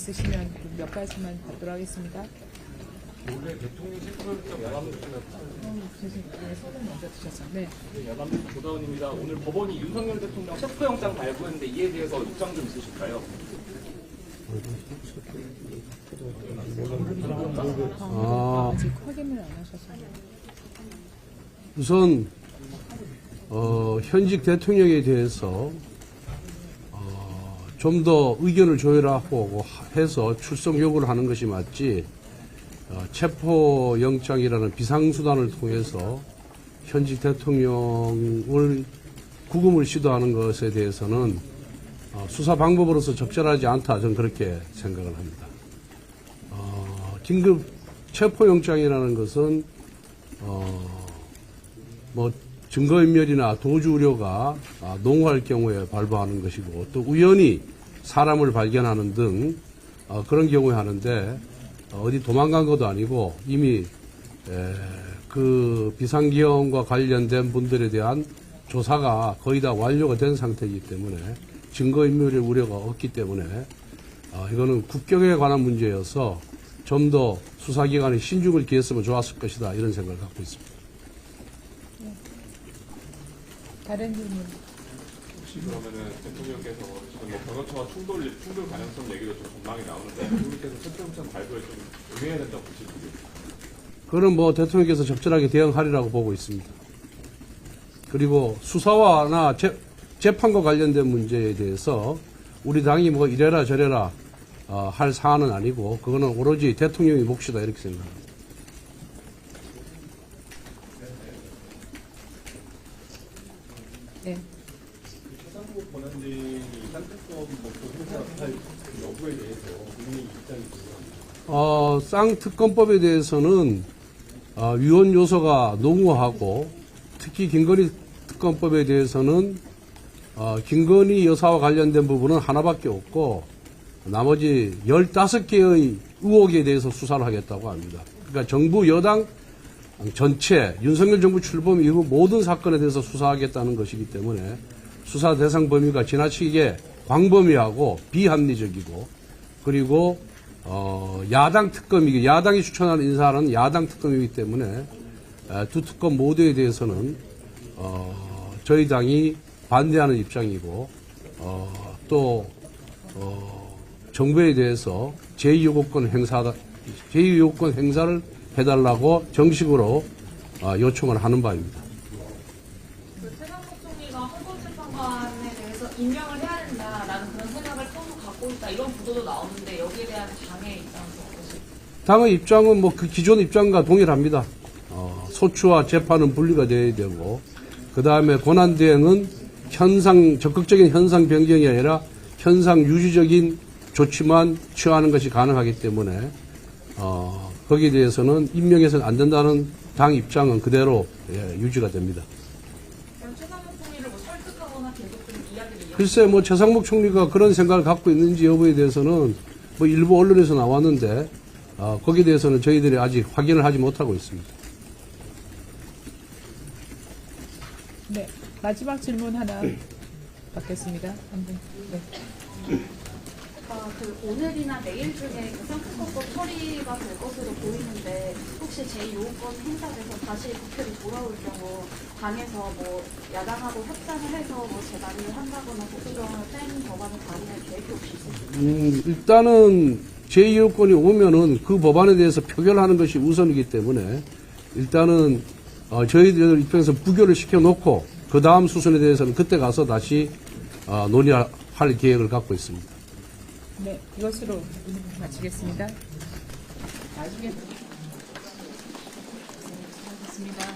있으시면 몇 가지만 받도록 하겠습니다. 원래 대통령 체포영장 야당에서 손을 먼저 드셔서. 네. 야당 조다원입니다. 오늘 법원이 윤석열 대통령 체포영장 발부했는데 이에 대해서 입장 좀 있으실까요? 아직 확인을 안 하셔서. 우선 현직 대통령에 대해서 좀 더 의견을 조율하고 해서 출석 요구를 하는 것이 맞지, 체포영장이라는 비상수단을 통해서 현직 대통령을 구금을 시도하는 것에 대해서는 수사 방법으로서 적절하지 않다, 저는 그렇게 생각을 합니다. 긴급 체포영장이라는 것은 뭐 증거인멸이나 도주 우려가 농후할 경우에 발부하는 것이고, 또 우연히 사람을 발견하는 등 그런 경우에 하는데, 어디 도망간 것도 아니고 이미 그 비상계엄과 관련된 분들에 대한 조사가 거의 다 완료가 된 상태이기 때문에 증거인멸의 우려가 없기 때문에 이거는 국격에 관한 문제여서 좀 더 수사기관에 신중을 기했으면 좋았을 것이다, 이런 생각을 갖고 있습니다. 다른 질문. 혹시 그러면은 대통령께서 지금 뭐 변호차와 충돌 가능성 얘기도 좀 전망이 나오는데 대통령께서 체포영장 발부에 좀 응해야 된다고 보시는지? 그건 뭐 대통령께서 적절하게 대응하리라고 보고 있습니다. 그리고 수사와나 재판과 관련된 문제에 대해서 우리 당이 뭐 이래라 저래라 할 사안은 아니고, 그거는 오로지 대통령의 몫이다, 이렇게 생각합니다. 네. 최상목 권한대행이 쌍특검 행사할 여부에 대해서 국민의 입장이 궁금합니다. 쌍특검법에 대해서는 위헌 요소가 농후하고, 특히 김건희 특검법에 대해서는 김건희 여사와 관련된 부분은 하나밖에 없고, 나머지 15개의 의혹에 대해서 수사를 하겠다고 합니다. 그러니까 정부 여당 전체, 윤석열 정부 출범 이후 모든 사건에 대해서 수사하겠다는 것이기 때문에 수사 대상 범위가 지나치게 광범위하고 비합리적이고, 그리고 야당이 추천하는 인사는 야당 특검이기 때문에 두 특검 모두에 대해서는 저희 당이 반대하는 입장이고, 또 정부에 대해서 제2요구권 행사를 해달라고 정식으로 요청을 하는 바입니다. 그 최상목 총리가 헌법재판관에 대해서 임명을 해야 된다라는 그런 생각을 평소 갖고 있다, 이런 보도도 나오는데 여기에 대한 당의 입장은 어떠실까요? 당의 입장은 뭐 그 기존 입장과 동일합니다. 소추와 재판은 분리가 되어야 되고, 그 다음에 권한대행은 적극적인 현상 변경이 아니라 현상 유지적인 조치만 취하는 것이 가능하기 때문에 거기에 대해서는 임명해서는 안 된다는 당 입장은 그대로 유지가 됩니다. 그럼 최상목 총리를 뭐 설득하거나 계속 좀 이야기를 글쎄, 뭐 최상목 총리가 그런 생각을 갖고 있는지 여부에 대해서는 뭐 일부 언론에서 나왔는데 거기에 대해서는 저희들이 아직 확인을 하지 못하고 있습니다. 네. 마지막 질문 하나 받겠습니다. 한 분. 네. 그 오늘이나 내일 중에 그 쌍특검법 처리가 될 것으로 보이는데, 혹시 제2요건 행사돼서 다시 국회로 돌아올 경우 당에서 뭐 야당하고 협상을 해서 뭐 재발의를 한다거나 보수정을 뺀 법안을 발의할 계획이 혹시 있으신가요? 일단은 제2요건이 오면은 그 법안에 대해서 표결하는 것이 우선이기 때문에 일단은 저희들 입장에서 부결을 시켜놓고 그 다음 수순에 대해서는 그때 가서 다시 논의할 계획을 갖고 있습니다. 네, 이것으로 마치겠습니다. 나중에 하겠습니다.